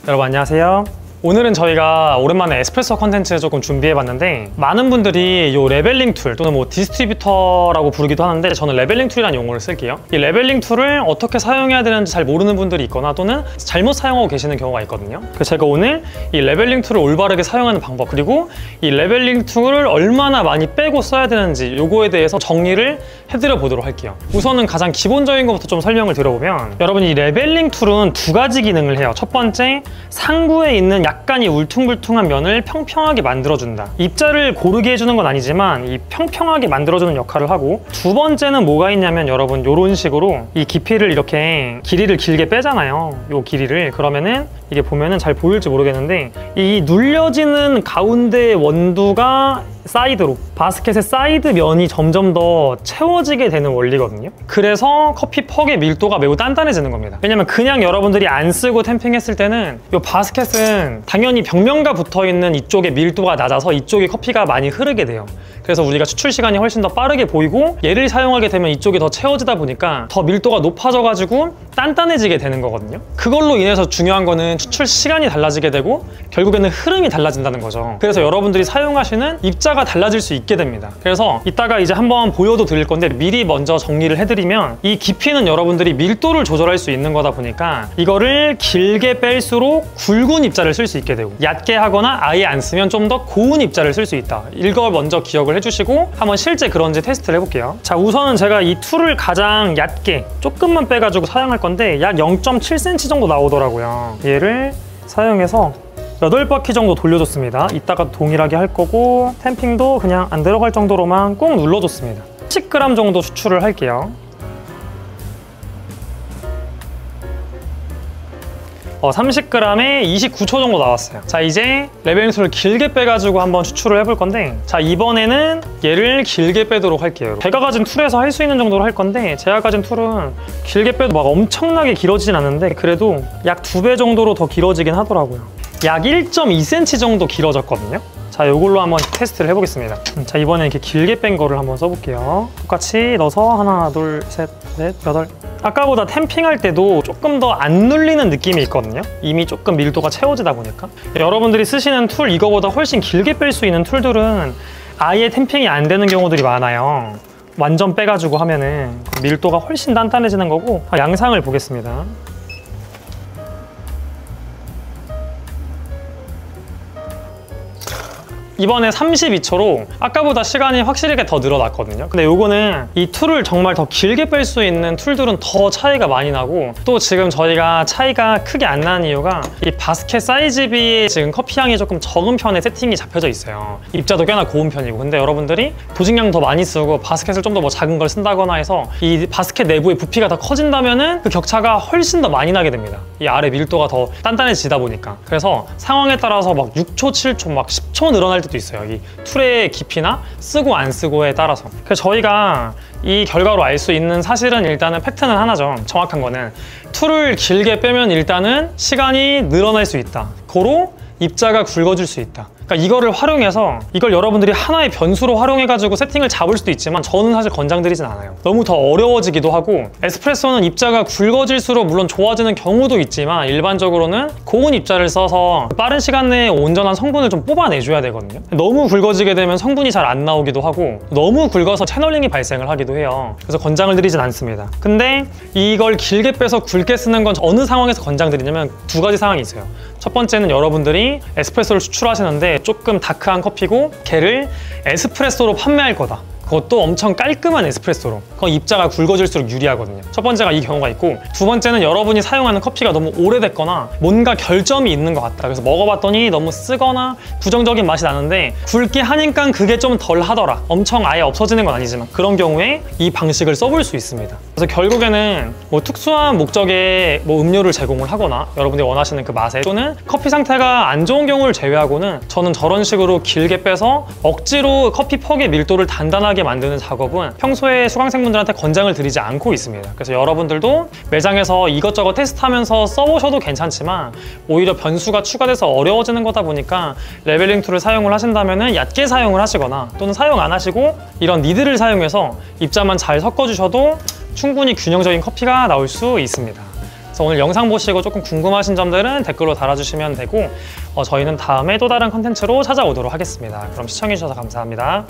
여러분 안녕하세요. 오늘은 저희가 오랜만에 에스프레소 컨텐츠 조금 준비해봤는데, 많은 분들이 이 레벨링 툴 또는 뭐 디스트리뷰터라고 부르기도 하는데, 저는 레벨링 툴이라는 용어를 쓸게요. 이 레벨링 툴을 어떻게 사용해야 되는지 잘 모르는 분들이 있거나 또는 잘못 사용하고 계시는 경우가 있거든요. 그래서 제가 오늘 이 레벨링 툴을 올바르게 사용하는 방법, 그리고 이 레벨링 툴을 얼마나 많이 빼고 써야 되는지 요거에 대해서 정리를 해드려 보도록 할게요. 우선은 가장 기본적인 것부터 좀 설명을 드려보면, 여러분 이 레벨링 툴은 두 가지 기능을 해요. 첫 번째, 상부에 있는 약간 이 울퉁불퉁한 면을 평평하게 만들어준다. 입자를 고르게 해주는 건 아니지만 이 평평하게 만들어주는 역할을 하고, 두 번째는 뭐가 있냐면, 여러분 이런 식으로 이 깊이를 이렇게 길이를 길게 빼잖아요. 요 길이를. 그러면은 이게 보면은 잘 보일지 모르겠는데, 이 눌려지는 가운데 원두가 사이드로, 바스켓의 사이드 면이 점점 더 채워지게 되는 원리거든요. 그래서 커피 퍽의 밀도가 매우 단단해지는 겁니다. 왜냐면 그냥 여러분들이 안 쓰고 템핑했을 때는 이 바스켓은 당연히 벽면과 붙어있는 이쪽에 밀도가 낮아서 이쪽에 커피가 많이 흐르게 돼요. 그래서 우리가 추출 시간이 훨씬 더 빠르게 보이고, 얘를 사용하게 되면 이쪽이 더 채워지다 보니까 더 밀도가 높아져가지고 단단해지게 되는 거거든요. 그걸로 인해서 중요한 거는 추출 시간이 달라지게 되고 결국에는 흐름이 달라진다는 거죠. 그래서 여러분들이 사용하시는 입자가 달라질 수 있게 됩니다. 그래서 이따가 이제 한번 보여도 드릴 건데, 미리 먼저 정리를 해드리면, 이 깊이는 여러분들이 밀도를 조절할 수 있는 거다 보니까 이거를 길게 뺄수록 굵은 입자를 쓸 수 있게 되고, 얕게 하거나 아예 안 쓰면 좀 더 고운 입자를 쓸 수 있다. 이걸 먼저 기억을 해주시고 한번 실제 그런지 테스트를 해볼게요. 자, 우선은 제가 이 툴을 가장 얕게 조금만 빼가지고 사용할 건데, 약 0.7cm 정도 나오더라고요. 얘를 사용해서 8바퀴 정도 돌려줬습니다. 이따가 동일하게 할 거고, 템핑도 그냥 안 들어갈 정도로만 꾹 눌러줬습니다. 10g 정도 추출을 할게요. 30g에 29초 정도 나왔어요. 자, 이제 레벨링 툴을 길게 빼가지고 한번 추출을 해볼 건데, 자, 이번에는 얘를 길게 빼도록 할게요. 제가 가진 툴에서 할 수 있는 정도로 할 건데, 제가 가진 툴은 길게 빼도 막 엄청나게 길어지진 않는데, 그래도 약 2배 정도로 더 길어지긴 하더라고요. 약 1.2cm 정도 길어졌거든요. 자, 이걸로 한번 테스트를 해보겠습니다. 자, 이번에 이렇게 길게 뺀 거를 한번 써볼게요. 똑같이 넣어서 하나, 둘, 셋, 넷, 8. 아까보다 템핑할 때도 조금 더 안 눌리는 느낌이 있거든요. 이미 조금 밀도가 채워지다 보니까. 여러분들이 쓰시는 툴, 이거보다 훨씬 길게 뺄 수 있는 툴들은 아예 템핑이 안 되는 경우들이 많아요. 완전 빼가지고 하면은 밀도가 훨씬 단단해지는 거고. 양상을 보겠습니다. 이번에 32초로 아까보다 시간이 확실하게 더 늘어났거든요. 근데 요거는 이 툴을 정말 더 길게 뺄 수 있는 툴들은 더 차이가 많이 나고, 또 지금 저희가 차이가 크게 안 나는 이유가 이 바스켓 사이즈 비에 지금 커피 향이 조금 적은 편에 세팅이 잡혀져 있어요. 입자도 꽤나 고운 편이고. 근데 여러분들이 보직량 더 많이 쓰고 바스켓을 좀 더 뭐 작은 걸 쓴다거나 해서 이 바스켓 내부의 부피가 더 커진다면은 그 격차가 훨씬 더 많이 나게 됩니다. 이 아래 밀도가 더 단단해지다 보니까. 그래서 상황에 따라서 막 6초, 7초, 막 10초 늘어날 때도 있어요. 이 툴의 깊이나 쓰고 안 쓰고에 따라서. 그래서 저희가 이 결과로 알 수 있는 사실은, 일단은 팩트는 하나죠. 정확한 거는 툴을 길게 빼면 일단은 시간이 늘어날 수 있다. 고로 입자가 굵어질 수 있다. 그러니까 이거를 활용해서, 이걸 여러분들이 하나의 변수로 활용해가지고 세팅을 잡을 수도 있지만 저는 사실 권장드리진 않아요. 너무 더 어려워지기도 하고, 에스프레소는 입자가 굵어질수록 물론 좋아지는 경우도 있지만 일반적으로는 고운 입자를 써서 빠른 시간 내에 온전한 성분을 좀 뽑아내줘야 되거든요. 너무 굵어지게 되면 성분이 잘 안 나오기도 하고, 너무 굵어서 채널링이 발생을 하기도 해요. 그래서 권장을 드리진 않습니다. 근데 이걸 길게 빼서 굵게 쓰는 건 어느 상황에서 권장드리냐면, 두 가지 상황이 있어요. 첫 번째는 여러분들이 에스프레소를 추출하시는데 조금 다크한 커피고 걔를 에스프레소로 판매할 거다. 그것도 엄청 깔끔한 에스프레소로. 그건 입자가 굵어질수록 유리하거든요. 첫 번째가 이 경우가 있고, 두 번째는 여러분이 사용하는 커피가 너무 오래됐거나 뭔가 결점이 있는 것 같다. 그래서 먹어봤더니 너무 쓰거나 부정적인 맛이 나는데 굵게 하니까 그게 좀 덜 하더라. 엄청 아예 없어지는 건 아니지만 그런 경우에 이 방식을 써볼 수 있습니다. 그래서 결국에는 뭐 특수한 목적의 뭐 음료를 제공을 하거나 여러분들이 원하시는 그 맛에, 또는 커피 상태가 안 좋은 경우를 제외하고는 저는 저런 식으로 길게 빼서 억지로 커피 퍽의 밀도를 단단하게 만드는 작업은 평소에 수강생분들한테 권장을 드리지 않고 있습니다. 그래서 여러분들도 매장에서 이것저것 테스트하면서 써보셔도 괜찮지만, 오히려 변수가 추가돼서 어려워지는 거다 보니까 레벨링 툴을 사용을 하신다면 얕게 사용을 하시거나, 또는 사용 안 하시고 이런 니드를 사용해서 입자만 잘 섞어주셔도 충분히 균형적인 커피가 나올 수 있습니다. 그래서 오늘 영상 보시고 조금 궁금하신 점들은 댓글로 달아주시면 되고 저희는 다음에 또 다른 컨텐츠로 찾아오도록 하겠습니다. 그럼 시청해주셔서 감사합니다.